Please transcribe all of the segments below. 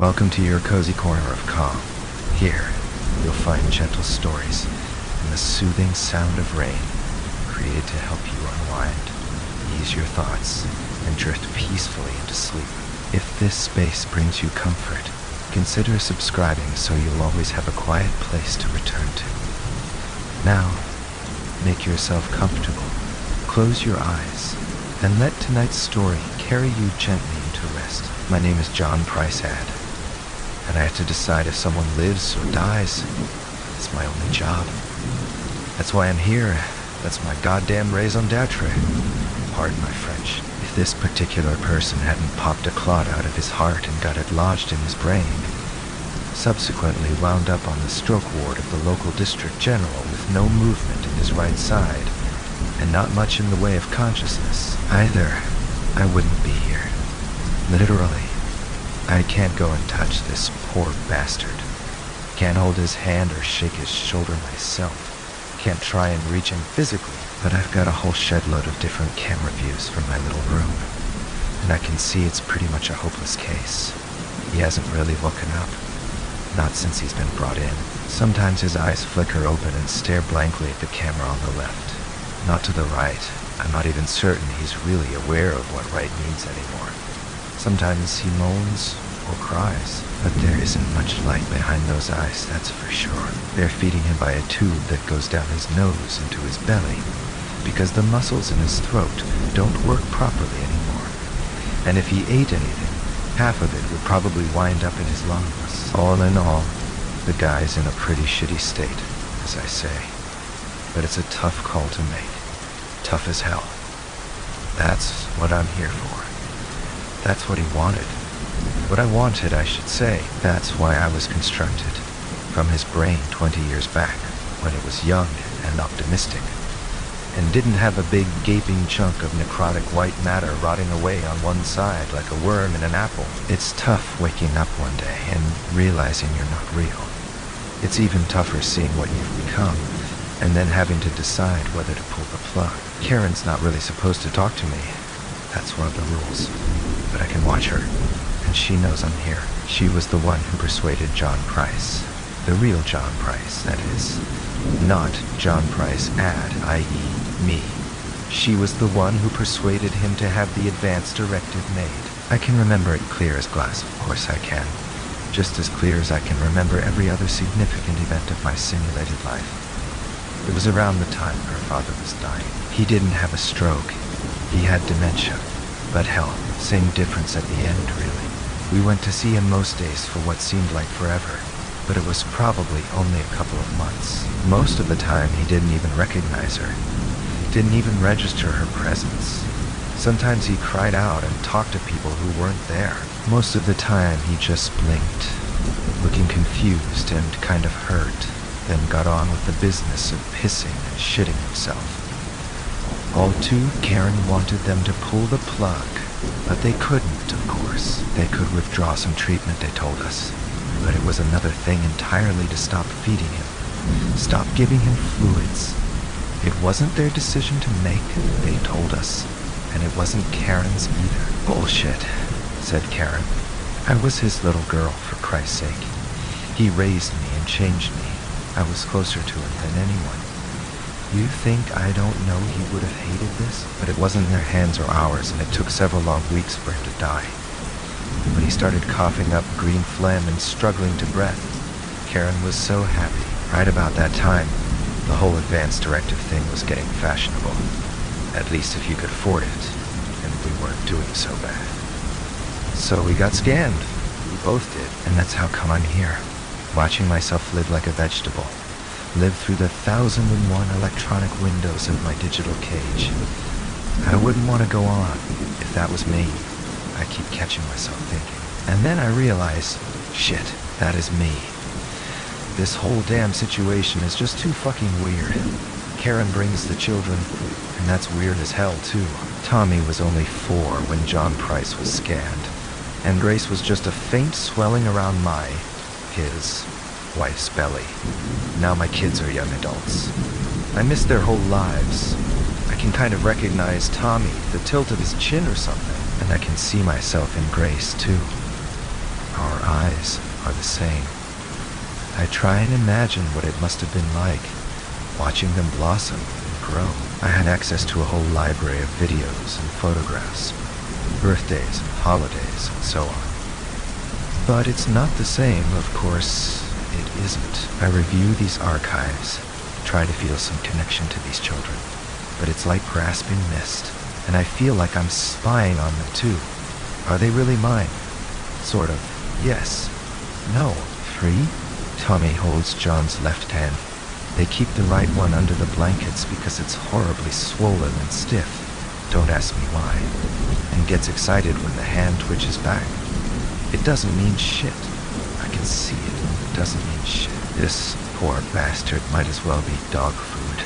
Welcome to your cozy corner of calm. Here, you'll find gentle stories and the soothing sound of rain, created to help you unwind, ease your thoughts, and drift peacefully into sleep. If this space brings you comfort, consider subscribing so you'll always have a quiet place to return to. Now, make yourself comfortable, close your eyes, and let tonight's story carry you gently into rest. My name is John Price, and I have to decide if someone lives or dies. It's my only job. That's why I'm here. That's my goddamn raison d'etre. Pardon my French. If this particular person hadn't popped a clot out of his heart and got it lodged in his brain, subsequently wound up on the stroke ward of the local district general with no movement in his right side, and not much in the way of consciousness either, I wouldn't be here. Literally. I can't go and touch this poor bastard. Can't hold his hand or shake his shoulder myself. Can't try and reach him physically, but I've got a whole shed load of different camera views from my little room, and I can see it's pretty much a hopeless case. He hasn't really woken up. Not since he's been brought in. Sometimes his eyes flicker open and stare blankly at the camera on the left. Not to the right. I'm not even certain he's really aware of what right means anymore. Sometimes he moans or cries, but there isn't much light behind those eyes, that's for sure. They're feeding him by a tube that goes down his nose into his belly, because the muscles in his throat don't work properly anymore. And if he ate anything, half of it would probably wind up in his lungs. All in all, the guy's in a pretty shitty state, as I say. But it's a tough call to make. Tough as hell. That's what I'm here for. That's what he wanted. What I wanted, I should say. That's why I was constructed. From his brain 20 years back, when it was young and optimistic, and didn't have a big gaping chunk of necrotic white matter rotting away on one side like a worm in an apple. It's tough waking up one day and realizing you're not real. It's even tougher seeing what you've become, and then having to decide whether to pull the plug. Karen's not really supposed to talk to me. That's one of the rules. But I can watch her, and she knows I'm here. She was the one who persuaded John Price. The real John Price, that is. Not John Price i.e. me. She was the one who persuaded him to have the advance directive made. I can remember it clear as glass, of course I can. Just as clear as I can remember every other significant event of my simulated life. It was around the time her father was dying. He didn't have a stroke. He had dementia. But hell, same difference at the end, really. We went to see him most days for what seemed like forever, but it was probably only a couple of months. Most of the time, he didn't even recognize her. Didn't even register her presence. Sometimes he cried out and talked to people who weren't there. Most of the time, he just blinked, looking confused and kind of hurt, then got on with the business of pissing and shitting himself. All too, Karen wanted them to pull the plug, but they couldn't, of course. They could withdraw some treatment, they told us. But it was another thing entirely to stop feeding him, stop giving him fluids. It wasn't their decision to make, they told us, and it wasn't Karen's either. Bullshit, said Karen. I was his little girl, for Christ's sake. He raised me and changed me. I was closer to him than anyone. You think I don't know he would have hated this? But it wasn't in their hands or ours, and it took several long weeks for him to die. When he started coughing up green phlegm and struggling to breath, Karen was so happy. Right about that time, the whole advance directive thing was getting fashionable. At least if you could afford it, and we weren't doing so bad. So we got scanned. We both did, and that's how come I'm here, watching myself live like a vegetable. Live through the 1,001 electronic windows of my digital cage. I wouldn't want to go on if that was me. I keep catching myself thinking. And then I realize, shit, that is me. This whole damn situation is just too fucking weird. Karen brings the children, and that's weird as hell too. Tommy was only 4 when John Price was scanned, and Grace was just a faint swelling around his wife's belly. Now my kids are young adults. I miss their whole lives. I can kind of recognize Tommy, the tilt of his chin or something, and I can see myself in Grace too. Our eyes are the same. I try and imagine what it must have been like, watching them blossom and grow. I had access to a whole library of videos and photographs, birthdays, holidays, and so on. But it's not the same, of course, it isn't. I review these archives, try to feel some connection to these children, but it's like grasping mist, and I feel like I'm spying on them too. Are they really mine? Sort of. Yes. No. Free? Tommy holds John's left hand. They keep the right one under the blankets because it's horribly swollen and stiff. Don't ask me why. And gets excited when the hand twitches back. It doesn't mean shit. I can see it. It doesn't mean shit. This poor bastard might as well be dog food.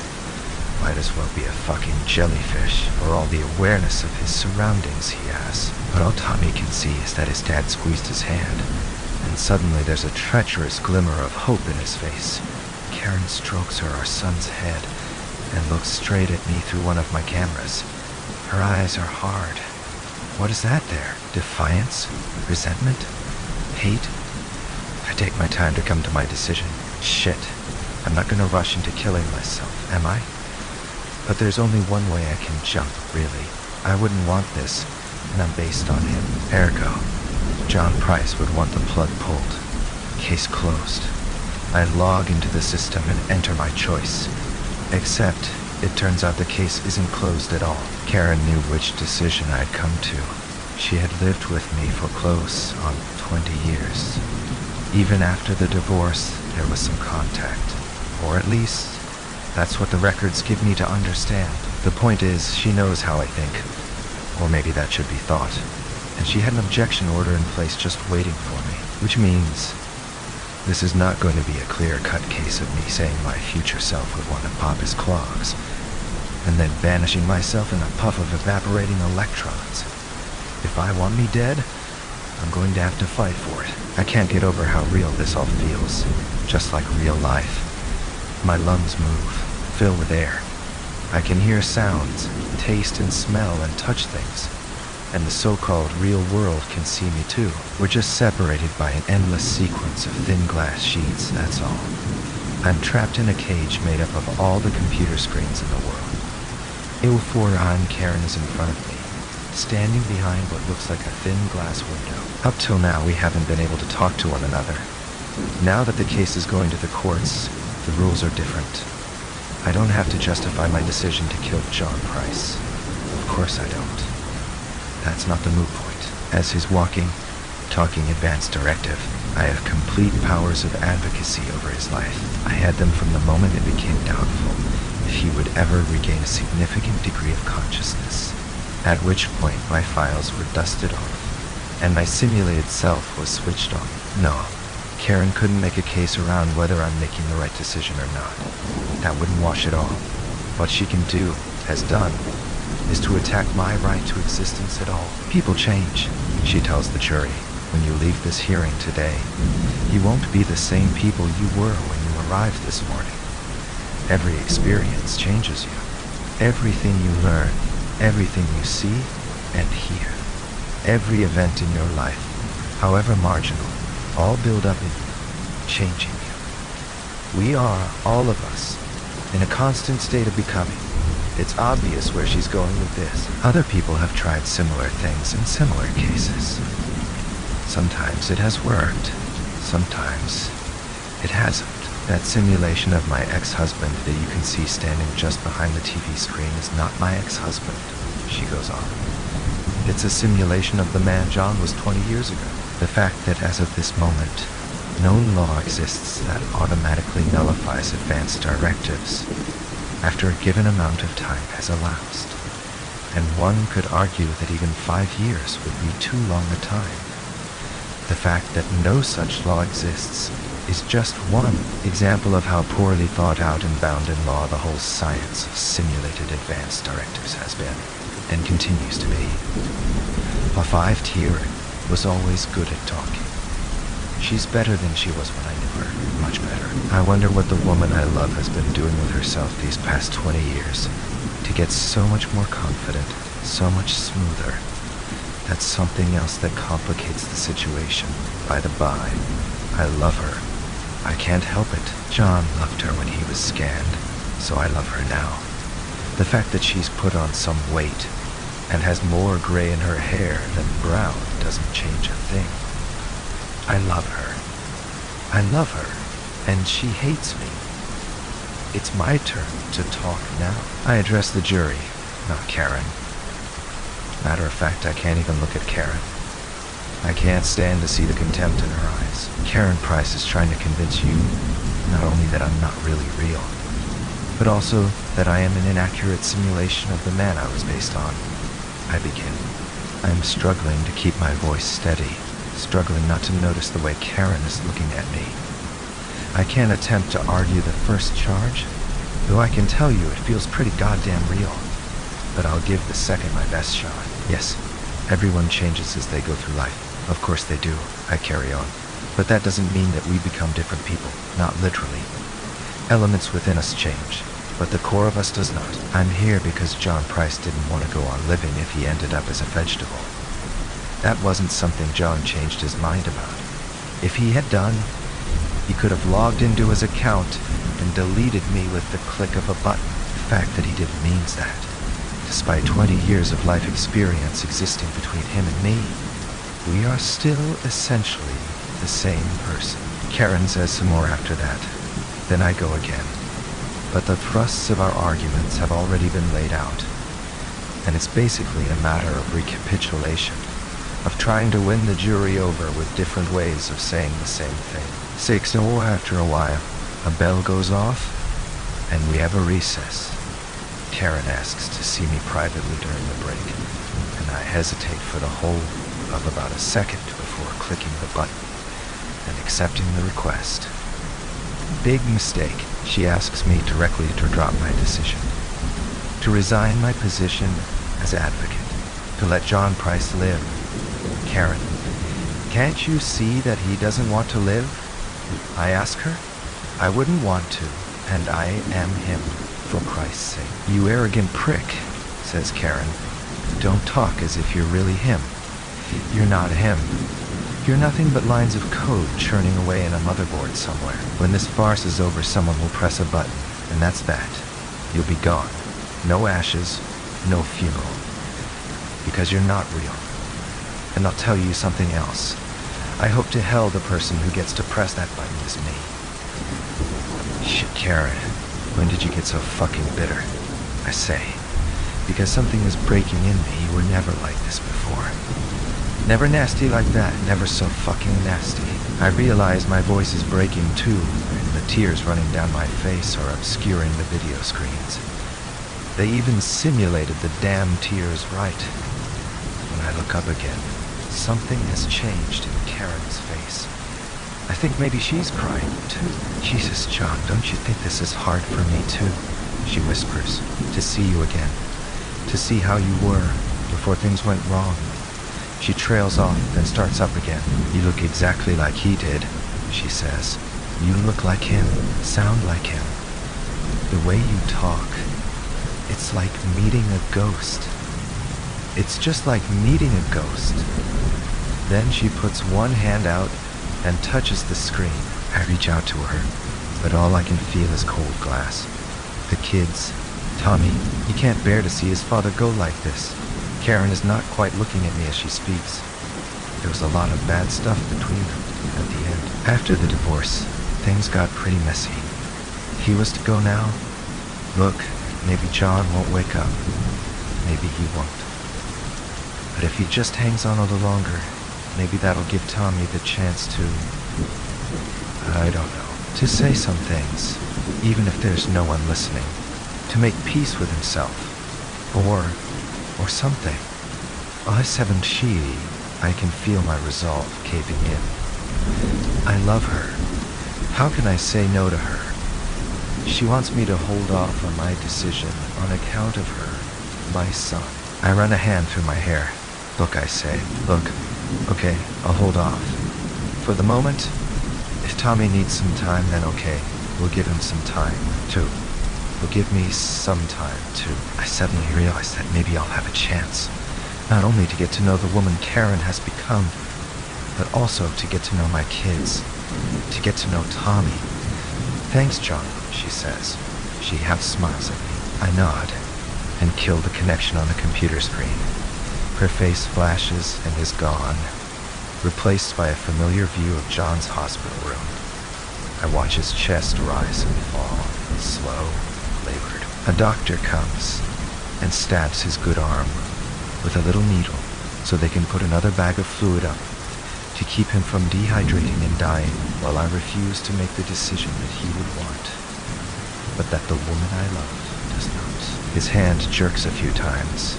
Might as well be a fucking jellyfish for all the awareness of his surroundings he has. But all Tommy can see is that his dad squeezed his hand, and suddenly there's a treacherous glimmer of hope in his face. Karen strokes our son's head, and looks straight at me through one of my cameras. Her eyes are hard. What is that there? Defiance? Resentment? Hate? I take my time to come to my decision. Shit. I'm not gonna rush into killing myself, am I? But there's only one way I can jump, really. I wouldn't want this, and I'm based on him. Ergo, John Price would want the plug pulled. Case closed. I log into the system and enter my choice. Except, it turns out the case isn't closed at all. Karen knew which decision I'd come to. She had lived with me for close on 20 years. Even after the divorce, there was some contact. Or at least, that's what the records give me to understand. The point is, she knows how I think. Or maybe that should be thought. And she had an objection order in place just waiting for me. Which means, this is not going to be a clear-cut case of me saying my future self would want to pop his clogs, and then vanishing myself in a puff of evaporating electrons. If I want me dead, I'm going to have to fight for it. I can't get over how real this all feels, just like real life. My lungs move, fill with air. I can hear sounds, taste and smell and touch things. And the so-called real world can see me too. We're just separated by an endless sequence of thin glass sheets, that's all. I'm trapped in a cage made up of all the computer screens in the world. Il-4 Karen is in front of me, standing behind what looks like a thin glass window. Up till now, we haven't been able to talk to one another. Now that the case is going to the courts, the rules are different. I don't have to justify my decision to kill John Price. Of course I don't. That's not the moot point. As his talking advanced directive, I have complete powers of advocacy over his life. I had them from the moment it became doubtful if he would ever regain a significant degree of consciousness, at which point my files were dusted off, and my simulated self was switched on. No, Karen couldn't make a case around whether I'm making the right decision or not. That wouldn't wash it all. What she can do, has done, is to attack my right to existence at all. People change, she tells the jury. When you leave this hearing today, you won't be the same people you were when you arrived this morning. Every experience changes you. Everything you learn, everything you see and hear, every event in your life, however marginal, all build up in you, changing you. We are, all of us, in a constant state of becoming. It's obvious where she's going with this. Other people have tried similar things in similar cases. Sometimes it has worked. Sometimes it hasn't. That simulation of my ex-husband that you can see standing just behind the TV screen is not my ex-husband, she goes on. It's a simulation of the man John was 20 years ago. The fact that as of this moment, no law exists that automatically nullifies advanced directives after a given amount of time has elapsed. And one could argue that even 5 years would be too long a time. The fact that no such law exists is just one example of how poorly thought out and bound in law the whole science of simulated advanced directives has been, and continues to be. A 5-tier was always good at talking. She's better than she was when I knew her, much better. I wonder what the woman I love has been doing with herself these past 20 years to get so much more confident, so much smoother. That's something else that complicates the situation. By the by, I love her. I can't help it. John loved her when he was scanned, so I love her now. The fact that she's put on some weight and has more gray in her hair than brown doesn't change a thing. I love her. I love her, and she hates me. It's my turn to talk now. I address the jury, not Karen. Matter of fact, I can't even look at Karen. I can't stand to see the contempt in her eyes. Karen Price is trying to convince you not only that I'm not really real, but also that I am an inaccurate simulation of the man I was based on. I begin. I'm struggling to keep my voice steady, struggling not to notice the way Karen is looking at me. I can't attempt to argue the first charge, though I can tell you it feels pretty goddamn real. But I'll give the second my best shot. Yes, everyone changes as they go through life. Of course they do, I carry on. But that doesn't mean that we become different people, not literally. Elements within us change, but the core of us does not. I'm here because John Price didn't want to go on living if he ended up as a vegetable. That wasn't something John changed his mind about. If he had done, he could have logged into his account and deleted me with the click of a button. The fact that he didn't means that, despite 20 years of life experience existing between him and me, we are still essentially the same person. Karen says some more after that. Then I go again. But the thrusts of our arguments have already been laid out, and it's basically a matter of recapitulation, of trying to win the jury over with different ways of saying the same thing. 6 or after a while, a bell goes off, and we have a recess. Karen asks to see me privately during the break, and I hesitate for the whole of about a second before clicking the button and accepting the request. Big mistake. She asks me directly to drop my decision, to resign my position as advocate, to let John Price live. Karen, can't you see that he doesn't want to live? I ask her. I wouldn't want to, and I am him, for Christ's sake. You arrogant prick, says Karen. Don't talk as if you're really him. You're not him. You're nothing but lines of code churning away in a motherboard somewhere. When this farce is over, someone will press a button, and that's that. You'll be gone. No ashes, no funeral. Because you're not real. And I'll tell you something else. I hope to hell the person who gets to press that button is me. Shit, Karen. When did you get so fucking bitter? I say. Because something is breaking in me. You were never like this before. Never nasty like that, never so fucking nasty. I realize my voice is breaking too, and the tears running down my face are obscuring the video screens. They even simulated the damn tears right. When I look up again, something has changed in Karen's face. I think maybe she's crying too. Jesus, John, don't you think this is hard for me too? She whispers, to see you again. To see how you were before things went wrong. She trails off, then starts up again. You look exactly like he did, she says. You look like him, sound like him. The way you talk, it's like meeting a ghost. It's just like meeting a ghost. Then she puts one hand out and touches the screen. I reach out to her, but all I can feel is cold glass. The kids, Tommy, he can't bear to see his father go like this. Karen is not quite looking at me as she speaks. There was a lot of bad stuff between them at the end. After the divorce, things got pretty messy. He was to go now. Look, maybe John won't wake up. Maybe he won't. But if he just hangs on a little longer, maybe that'll give Tommy the chance to... I don't know. To say some things, even if there's no one listening. To make peace with himself. Or something. While I haven't she, I can feel my resolve caving in. I love her. How can I say no to her? She wants me to hold off on my decision on account of her, my son. I run a hand through my hair. Look, I say, look. Okay, I'll hold off. For the moment, if Tommy needs some time, then okay. We'll give him some time, too. Will give me some time, too. I suddenly realize that maybe I'll have a chance. Not only to get to know the woman Karen has become, but also to get to know my kids, to get to know Tommy. Thanks, John, she says. She half smiles at me. I nod and kill the connection on the computer screen. Her face flashes and is gone, replaced by a familiar view of John's hospital room. I watch his chest rise and fall, slow, labored. A doctor comes and stabs his good arm with a little needle so they can put another bag of fluid up to keep him from dehydrating and dying, while I refuse to make the decision that he would want, but that the woman I love does not. His hand jerks a few times,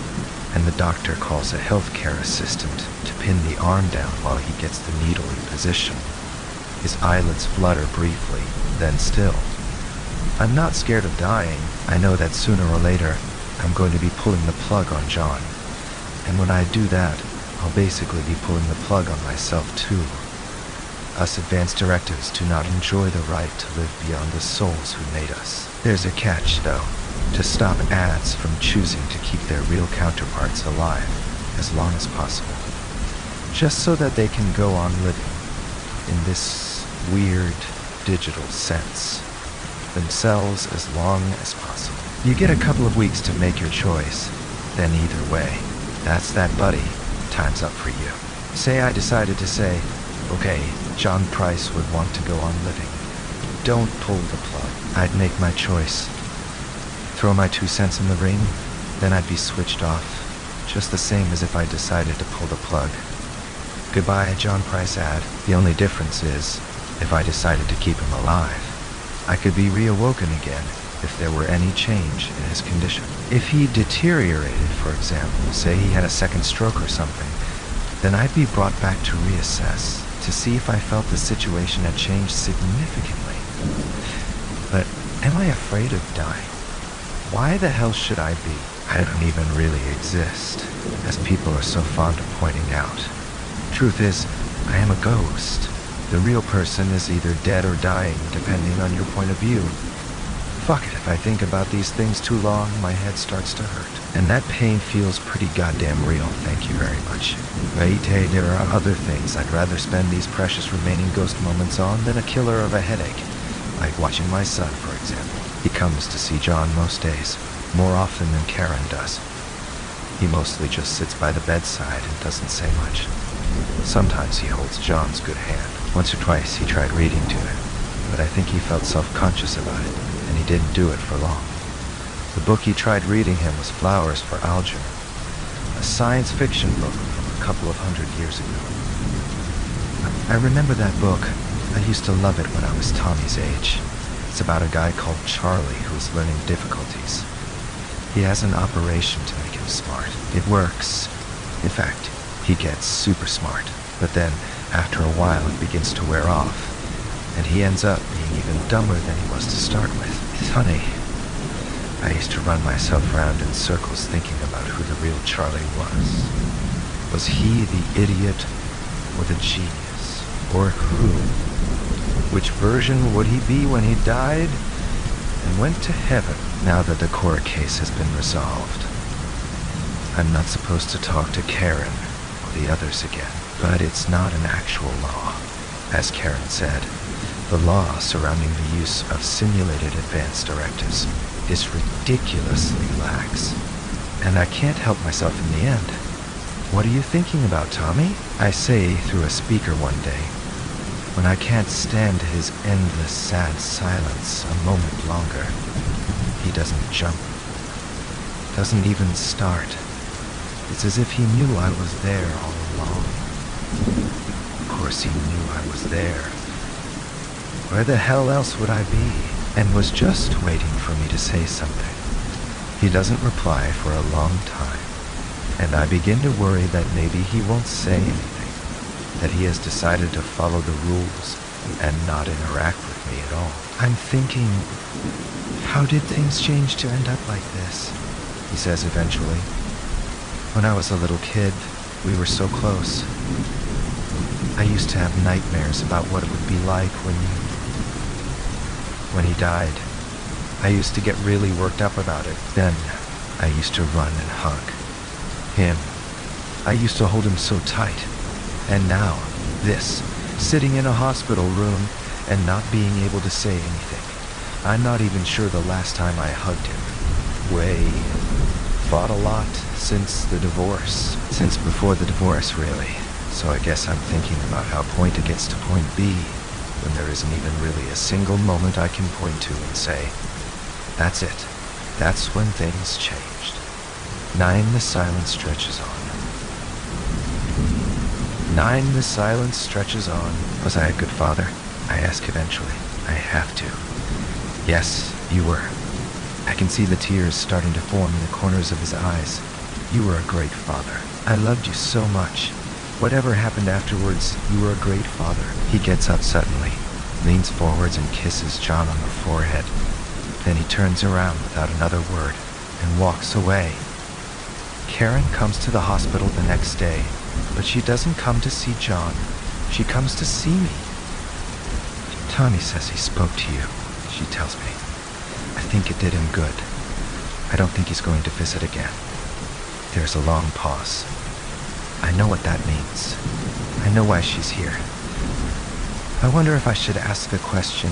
and the doctor calls a healthcare assistant to pin the arm down while he gets the needle in position. His eyelids flutter briefly, then still. I'm not scared of dying. I know that sooner or later, I'm going to be pulling the plug on John. And when I do that, I'll basically be pulling the plug on myself too. Us advanced directives do not enjoy the right to live beyond the souls who made us. There's a catch, though. To stop ads from choosing to keep their real counterparts alive as long as possible, just so that they can go on living in this weird digital sense themselves as long as possible. You get a couple of weeks to make your choice, then either way, that's that, buddy. Time's up for you. Say I decided to say, okay, John Price would want to go on living. Don't pull the plug. I'd make my choice. Throw my 2 cents in the ring, then I'd be switched off, just the same as if I decided to pull the plug. Goodbye, John Price ad. The only difference is, if I decided to keep him alive, I could be reawoken again if there were any change in his condition. If he deteriorated, for example, say he had a second stroke or something, then I'd be brought back to reassess, to see if I felt the situation had changed significantly. But am I afraid of dying? Why the hell should I be? I don't even really exist, as people are so fond of pointing out. Truth is, I am a ghost. The real person is either dead or dying, depending on your point of view. Fuck it, if I think about these things too long, my head starts to hurt. And that pain feels pretty goddamn real, thank you very much. Right, hey, there are other things I'd rather spend these precious remaining ghost moments on than a killer of a headache. Like watching my son, for example. He comes to see John most days, more often than Karen does. He mostly just sits by the bedside and doesn't say much. Sometimes he holds John's good hand. Once or twice he tried reading to him, but I think he felt self-conscious about it, and he didn't do it for long. The book he tried reading him was Flowers for Algy, a science fiction book from a couple of 100 years ago. I remember that book. I used to love it when I was Tommy's age. It's about a guy called Charlie who is learning difficulties. He has an operation to make him smart. It works. In fact, he gets super smart. But then, after a while, it begins to wear off, and he ends up being even dumber than he was to start with. It's funny. I used to run myself around in circles thinking about who the real Charlie was. Was he the idiot or the genius? Or who? Which version would he be when he died and went to heaven now that the court case has been resolved? I'm not supposed to talk to Karen or the others again, but it's not an actual law. As Karen said, the law surrounding the use of simulated advanced directives is ridiculously lax, and I can't help myself in the end. What are you thinking about, Tommy? I say through a speaker one day, when I can't stand his endless sad silence a moment longer. He doesn't jump, doesn't even start. It's as if he knew I was there all along. Of course he knew I was there. Where the hell else would I be? And was just waiting for me to say something. He doesn't reply for a long time, and I begin to worry that maybe he won't say anything, that he has decided to follow the rules and not interact with me at all. I'm thinking, how did things change to end up like this? He says eventually. When I was a little kid, we were so close. I used to have nightmares about what it would be like when he died. I used to get really worked up about it. Then I used to run and hug him. I used to hold him so tight. And now, This, sitting in a hospital room and not being able to say anything. I'm not even sure the last time I hugged him. Fought a lot since the divorce. Since before the divorce, really. So I guess I'm thinking about how point A gets to point B, when there isn't even really a single moment I can point to and say, that's it. That's when things changed. 9, the silence stretches on. 9, the silence stretches on. Was I a good father? I ask eventually. I have to. Yes, you were. I can see the tears starting to form in the corners of his eyes. You were a great father. I loved you so much. Whatever happened afterwards, you were a great father. He gets up suddenly, leans forwards and kisses John on the forehead. Then he turns around without another word and walks away. Karen comes to the hospital the next day, but she doesn't come to see John. She comes to see me. Tommy says he spoke to you, she tells me. I think it did him good. I don't think he's going to visit again. There's a long pause. I know what that means. I know why she's here. I wonder if I should ask the question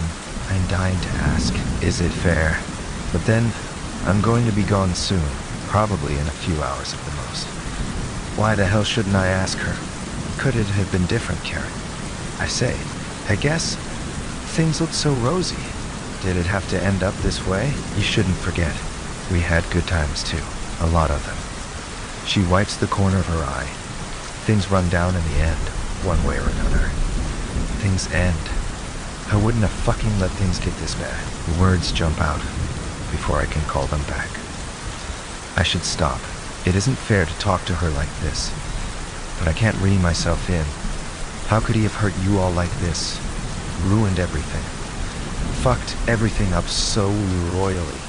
I'm dying to ask. Is it fair? But then, I'm going to be gone soon. Probably in a few hours at the most. Why the hell shouldn't I ask her? Could it have been different, Karen? I say, I guess things looked so rosy. Did it have to end up this way? You shouldn't forget. We had good times too. A lot of them. She wipes the corner of her eye. Things run down in the end, one way or another. Things end. I wouldn't have fucking let things get this bad. The words jump out before I can call them back. I should stop. It isn't fair to talk to her like this. But I can't rein myself in. How could he have hurt you all like this? Ruined everything. Fucked everything up so royally.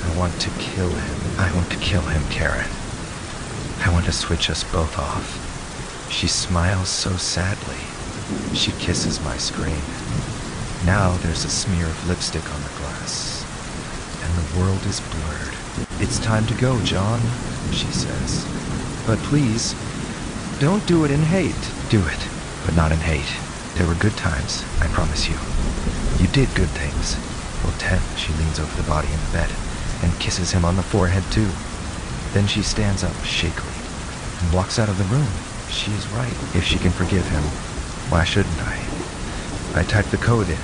I want to kill him. I want to kill him, Karen. I want to switch us both off. She smiles so sadly. She kisses my screen. Now there's a smear of lipstick on the glass. And the world is blurred. It's time to go, John, she says. But please, don't do it in hate. Do it, but not in hate. There were good times, I promise you. You did good things. Well, 10, she leans over the body in the bed and kisses him on the forehead too. Then she stands up shakily and walks out of the room. She is right. If she can forgive him, why shouldn't I? I type the code in,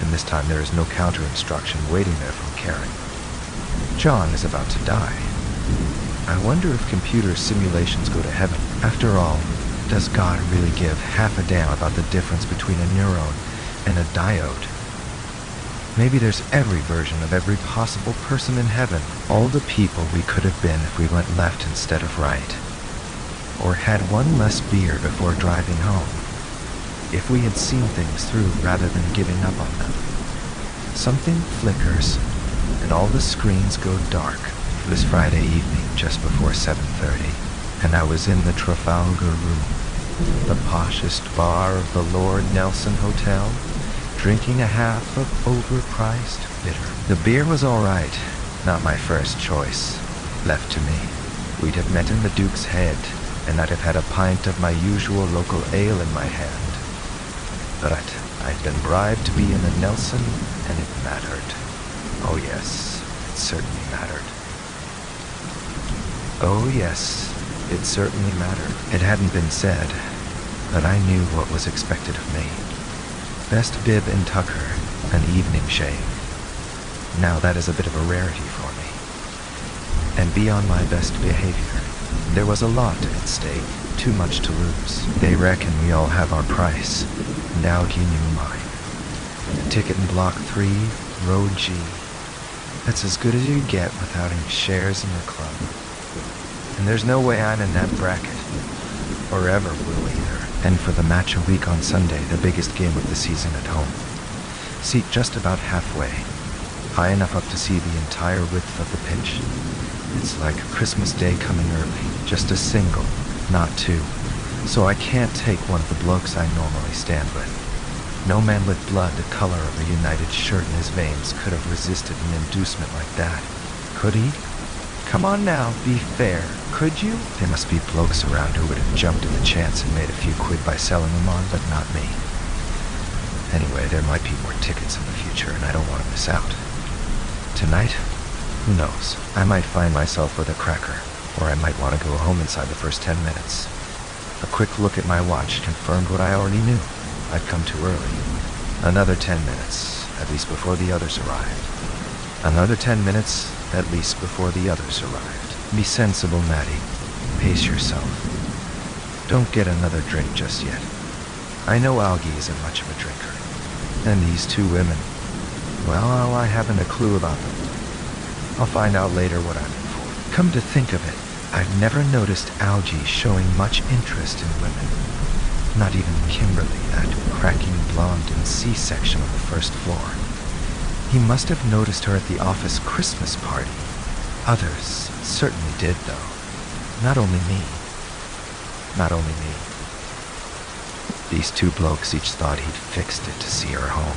and this time there is no counter instruction waiting there from Karen. John is about to die. I wonder if computer simulations go to heaven. After all, does God really give half a damn about the difference between a neuron and a diode? Maybe there's every version of every possible person in heaven. All the people we could have been if we went left instead of right. Or had one less beer before driving home. If we had seen things through rather than giving up on them. Something flickers, and all the screens go dark. It was Friday evening, just before 7:30, and I was in the Trafalgar Room, the poshest bar of the Lord Nelson Hotel, drinking a half of overpriced bitter. The beer was all right, not my first choice. Left to me, we'd have met in the Duke's Head, and I'd have had a pint of my usual local ale in my hand. But I'd been bribed to be in the Nelson, and it mattered. Oh yes, it certainly mattered. Oh yes, it certainly mattered. It hadn't been said, but I knew what was expected of me. Best bib and tucker, an evening shave. Now that is a bit of a rarity for me. And be on my best behavior. There was a lot at stake, too much to lose. They reckon we all have our price, and Algy knew mine. A ticket in Block 3, Row G. That's as good as you get without any shares in the club. And there's no way I'm in that bracket, or ever will either. And for the match a week on Sunday, the biggest game of the season at home. Seat just about halfway, high enough up to see the entire width of the pitch. It's like Christmas Day coming early, just a single, not two. So I can't take one of the blokes I normally stand with. No man with blood the color of a United shirt in his veins could have resisted an inducement like that. Could he? Come on now, be fair. Could you? There must be blokes around who would have jumped at the chance and made a few quid by selling them on, but not me. Anyway, there might be more tickets in the future, and I don't want to miss out. Tonight? Who knows? I might find myself with a cracker, or I might want to go home inside the first 10 minutes. A quick look at my watch confirmed what I already knew. I'd come too early. Another 10 minutes, at least before the others arrived. Another 10 minutes, at least before the others arrived. Be sensible, Maddie. Pace yourself. Don't get another drink just yet. I know Algy isn't much of a drinker. And these two women, well, I haven't a clue about them. I'll find out later what I'm in for. Come to think of it, I've never noticed Algy showing much interest in women. Not even Kimberly, that cracking blonde in C-section on the first floor. He must have noticed her at the office Christmas party. Others certainly did, though. Not only me. Not only me. These two blokes each thought he'd fixed it to see her home.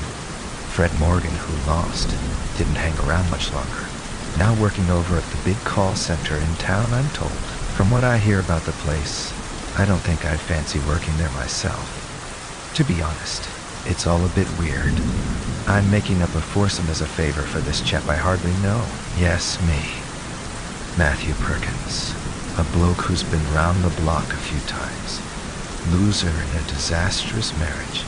Fred Morgan, who lost, didn't hang around much longer. Now working over at the big call center in town, I'm told. From what I hear about the place, I don't think I'd fancy working there myself. To be honest, it's all a bit weird. I'm making up a foursome as a favor for this chap I hardly know. Yes, me. Matthew Perkins. A bloke who's been round the block a few times. Loser in a disastrous marriage.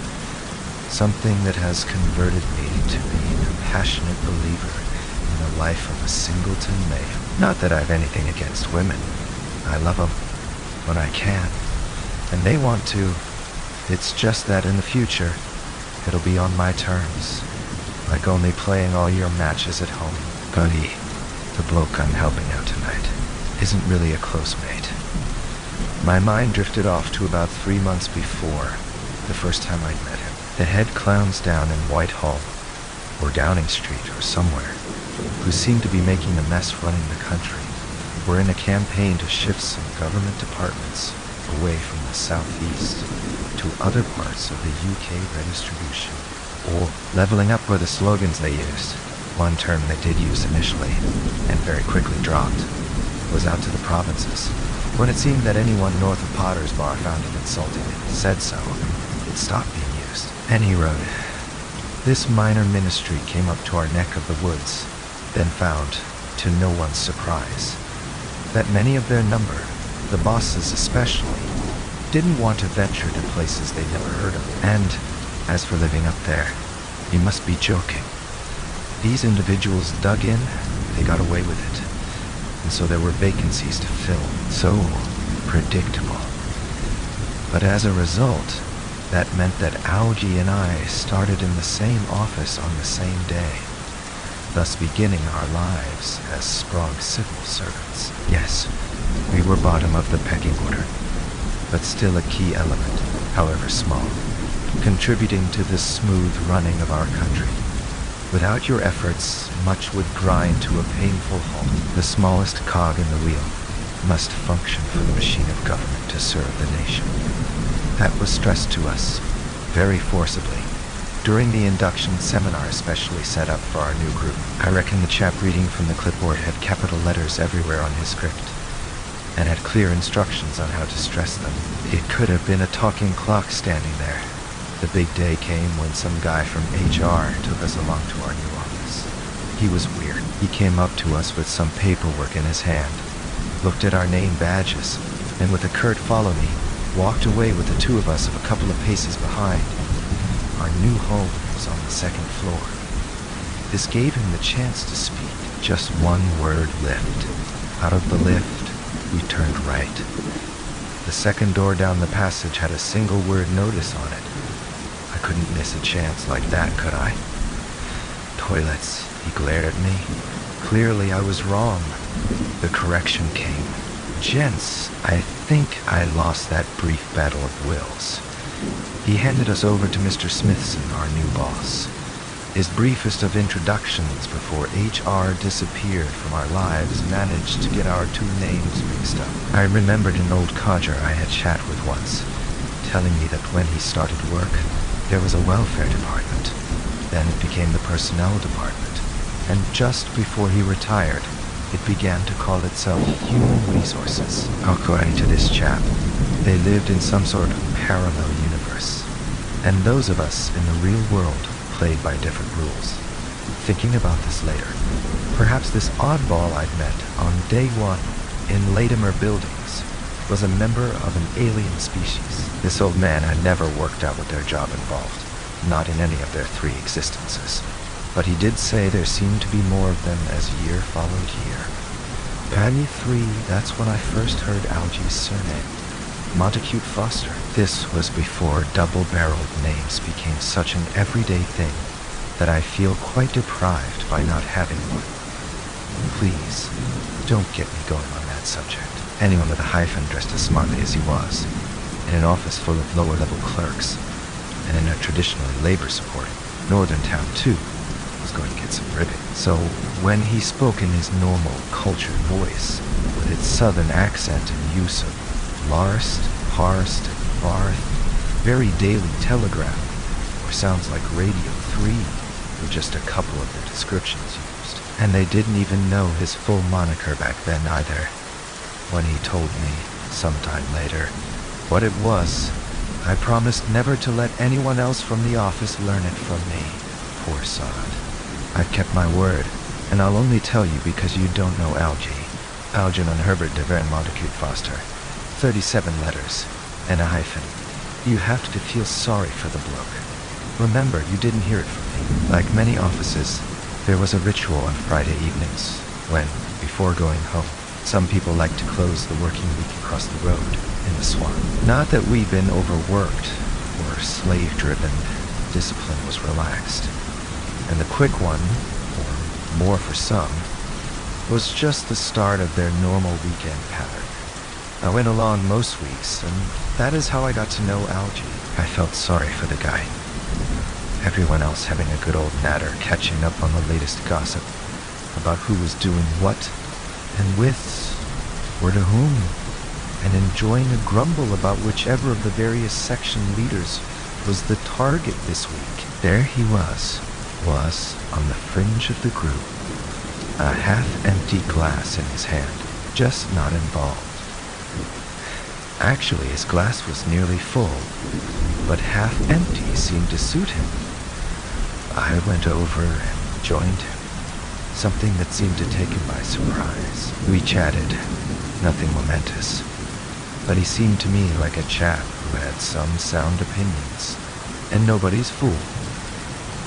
Something that has converted me to being a passionate believer in the life of a singleton male. Not that I've anything against women. I love them when I can. And they want to. It's just that in the future, it'll be on my terms. Like only playing all your matches at home. Buddy, the bloke I'm helping out tonight, isn't really a close mate. My mind drifted off to about 3 months before, the first time I'd met him. The head clowns down in Whitehall, or Downing Street, or somewhere, who seemed to be making a mess running the country, were in a campaign to shift some government departments away from the southeast to other parts of the UK redistribution. Or leveling up were the slogans they used. One term they did use initially, and very quickly dropped, was out to the provinces. When it seemed that anyone north of Potter's Bar found it insulting and said so, it stopped being used. And he wrote, "This minor ministry came up to our neck of the woods, then found, to no one's surprise, that many of their number, the bosses especially, didn't want to venture to places they'd never heard of. And as for living up there, you must be joking. These individuals dug in, they got away with it. And so there were vacancies to fill. So predictable. But as a result, that meant that Algy and I started in the same office on the same day, thus beginning our lives as strong civil servants. Yes, we were bottom of the pecking order, but still a key element, however small, contributing to the smooth running of our country. Without your efforts, much would grind to a painful halt. The smallest cog in the wheel must function for the machine of government to serve the nation. That was stressed to us, very forcibly, during the induction seminar especially set up for our new group. I reckon the chap reading from the clipboard had capital letters everywhere on his script, and had clear instructions on how to stress them. It could have been a talking clock standing there. The big day came when some guy from HR took us along to our new office. He was weird. He came up to us with some paperwork in his hand, looked at our name badges, and with a curt "follow me," walked away with the two of us a couple of paces behind. Our new home was on the second floor. This gave him the chance to speak. Just one word: lift. Out of the lift, we turned right. The second door down the passage had a single word notice on it. I couldn't miss a chance like that, could I? Toilets, he glared at me. Clearly I was wrong. The correction came. Gents, I think I lost that brief battle of wills. He handed us over to Mr. Smithson, our new boss. His briefest of introductions before HR disappeared from our lives managed to get our two names mixed up. I remembered an old codger I had chat with once, telling me that when he started work, there was a welfare department. Then it became the personnel department. And just before he retired, It began to call itself Human Resources. According to this chap, they lived in some sort of parallel universe, and those of us in the real world played by different rules. Thinking about this later, perhaps this oddball I'd met on day one in Latimer Buildings was a member of an alien species. This old man had never worked out what their job involved, not in any of their 3 existences. But he did say there seemed to be more of them as year followed year. Pagny 3, that's when I first heard Algy's surname, Montacute Foster. This was before double-barreled names became such an everyday thing that I feel quite deprived by not having one. Please, don't get me going on that subject. Anyone with a hyphen dressed as smartly as he was, in an office full of lower-level clerks, and in a traditionally labor-supporting northern town too, was going to get some ribbing. So when he spoke in his normal, cultured voice, with its southern accent and use of Larst, Parst, and Barth, very Daily Telegraph, or sounds like Radio 3, were just a couple of the descriptions used. And they didn't even know his full moniker back then either. When he told me, sometime later, what it was, I promised never to let anyone else from the office learn it from me. Poor sod. I've kept my word, and I'll only tell you because you don't know Algy. Algernon Herbert de Verne Montacute Foster. 37 letters, and a hyphen. You have to feel sorry for the bloke. Remember, you didn't hear it from me. Like many offices, there was a ritual on Friday evenings, when, before going home, some people like to close the working week across the road, in the swamp. Not that we'd been overworked, or slave-driven, discipline was relaxed. And the quick one, or more for some, was just the start of their normal weekend pattern. I went along most weeks, and that is how I got to know Algy. I felt sorry for the guy. Everyone else having a good old natter, catching up on the latest gossip about who was doing what, and with, or to whom, and enjoying a grumble about whichever of the various section leaders was the target this week. There he was on the fringe of the group, a half-empty glass in his hand, just not involved. Actually, his glass was nearly full, but half-empty seemed to suit him. I went over and joined him, something that seemed to take him by surprise. We chatted, nothing momentous, but he seemed to me like a chap who had some sound opinions, and nobody's fool.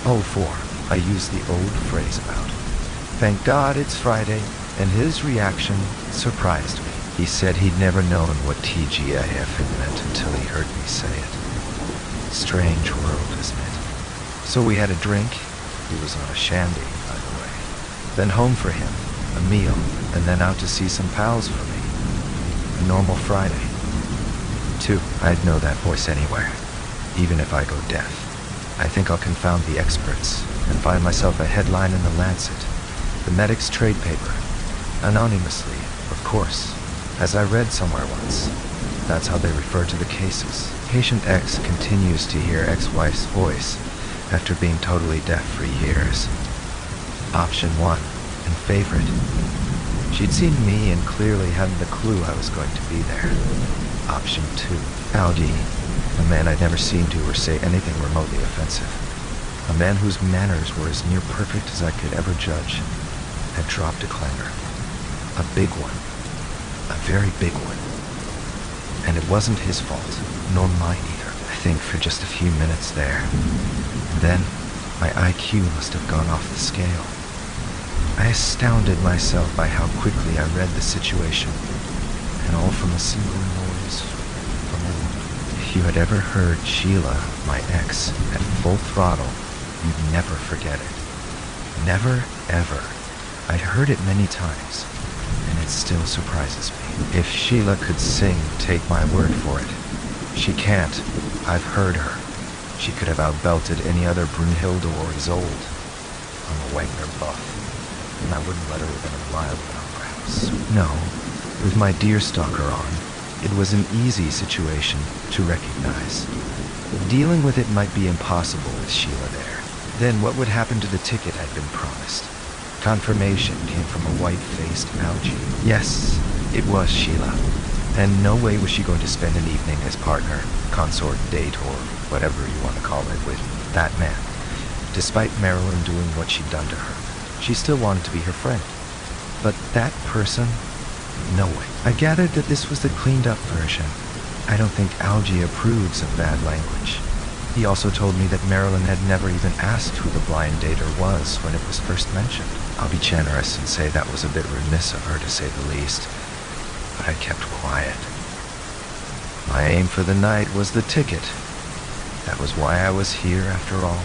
Oh, for I used the old phrase about, "Thank God it's Friday," and his reaction surprised me. He said he'd never known what TGIF had meant until he heard me say it. Strange world, isn't it? So we had a drink. He was on a shandy, by the way. Then home for him, a meal, and then out to see some pals for me. A normal Friday. 2. I'd know that voice anywhere, even if I go deaf. I think I'll confound the experts and find myself a headline in the Lancet, the medic's trade paper, anonymously, of course. As I read somewhere once, that's how they refer to the cases. Patient X continues to hear ex-wife's voice after being totally deaf for years. Option 1, and favorite. She'd seen me and clearly hadn't a clue I was going to be there. Option 2, Algy, a man I'd never seen do or say anything remotely offensive. A man whose manners were as near perfect as I could ever judge, had dropped a clanger. A big one. A very big one. And it wasn't his fault, nor mine either. I think for just a few minutes there. And then, my IQ must have gone off the scale. I astounded myself by how quickly I read the situation, and all from a single noise from a woman. If you had ever heard Sheila, my ex, at full throttle, you'd never forget it. Never, ever. I'd heard it many times, and it still surprises me. If Sheila could sing, take my word for it. She can't. I've heard her. She could have outbelted any other Brunhilde or Isolde. I'm a Wagner buff, and I wouldn't let her within a mile around our house. No, with my deerstalker on, it was an easy situation to recognize. Dealing with it might be impossible with Sheila there. Then what would happen to the ticket I'd been promised? Confirmation came from a white-faced Algy. Yes, it was Sheila. And no way was she going to spend an evening as partner, consort, date, or whatever you want to call it, with that man. Despite Marilyn doing what she'd done to her, she still wanted to be her friend. But that person? No way. I gathered that this was the cleaned-up version. I don't think Algy approves of bad language. He also told me that Marilyn had never even asked who the blind dater was when it was first mentioned. I'll be generous and say that was a bit remiss of her, to say the least. But I kept quiet. My aim for the night was the ticket. That was why I was here after all.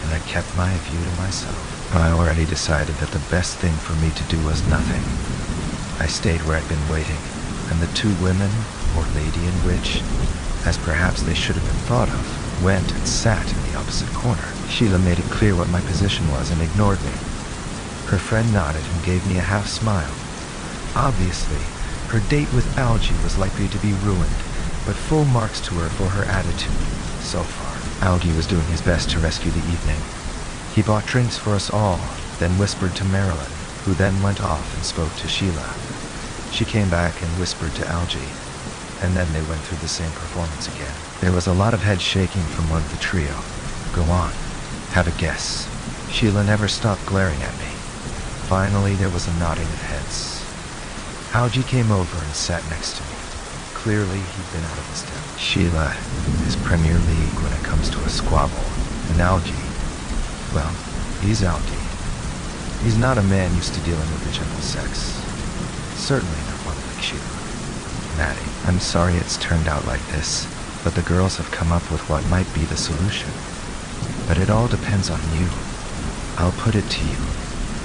And I kept my view to myself. I already decided that the best thing for me to do was nothing. I stayed where I'd been waiting, and the two women, or lady and witch, as perhaps they should have been thought of, went and sat in the opposite corner. Sheila made it clear what my position was and ignored me. Her friend nodded and gave me a half smile. Obviously, her date with Algy was likely to be ruined, but full marks to her for her attitude, so far. Algy was doing his best to rescue the evening. He bought drinks for us all, then whispered to Marilyn, who then went off and spoke to Sheila. She came back and whispered to Algy, and then they went through the same performance again. There was a lot of head shaking from one of the trio. Go on. Have a guess. Sheila never stopped glaring at me. Finally, there was a nodding of heads. Algy came over and sat next to me. Clearly, he'd been out of his depth. Sheila is Premier League when it comes to a squabble. And Algy, well, he's Algy. He's not a man used to dealing with the gentle sex. Certainly not one like Sheila. Maddie, I'm sorry it's turned out like this, but the girls have come up with what might be the solution. But it all depends on you. I'll put it to you,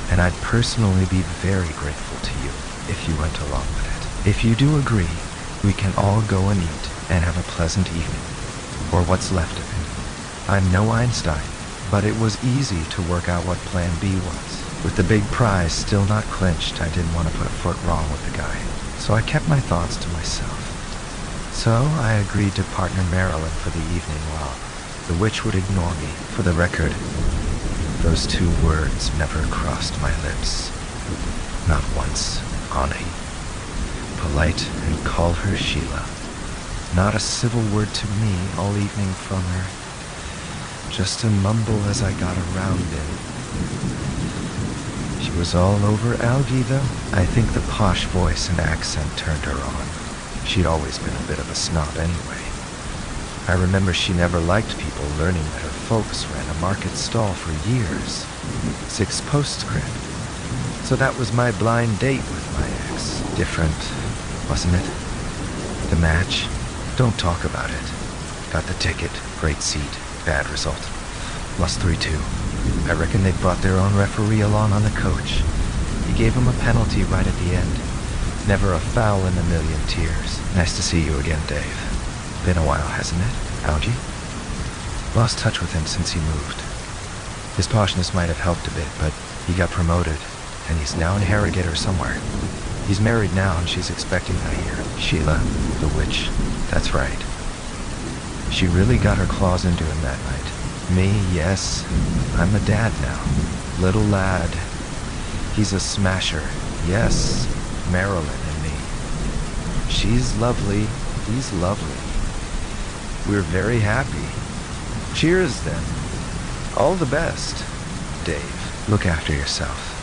and I'd personally be very grateful to you if you went along with it. If you do agree, we can all go and eat and have a pleasant evening, or what's left of it. I'm no Einstein, but it was easy to work out what Plan B was. With the big prize still not clinched, I didn't want to put a foot wrong with the guy, so I kept my thoughts to myself. So I agreed to partner Marilyn for the evening while the witch would ignore me. For the record, those two words never crossed my lips. Not once, Ani. Polite and call her Sheila. Not a civil word to me all evening from her. Just a mumble as I got around it. She was all over Algy, though. I think the posh voice and accent turned her on. She'd always been a bit of a snob anyway. I remember she never liked people learning that her folks ran a market stall for years. 6 postscript. So that was my blind date with my ex. Different, wasn't it? The match? Don't talk about it. Got the ticket, great seat, bad result. Lost 3-2. I reckon they brought their own referee along on the coach. He gave him a penalty right at the end. Never a foul in a million tears. Nice to see you again, Dave. Been a while, hasn't it, Algy? Lost touch with him since he moved. His poshness might have helped a bit, but he got promoted, and he's now in Harrogate or somewhere. He's married now, and she's expecting, I hear. Sheila, the witch. That's right. She really got her claws into him that night. Me, yes. I'm a dad now. Little lad. He's a smasher. Yes, Marilyn and me. She's lovely. He's lovely. We're very happy. Cheers, then. All the best, Dave. Look after yourself.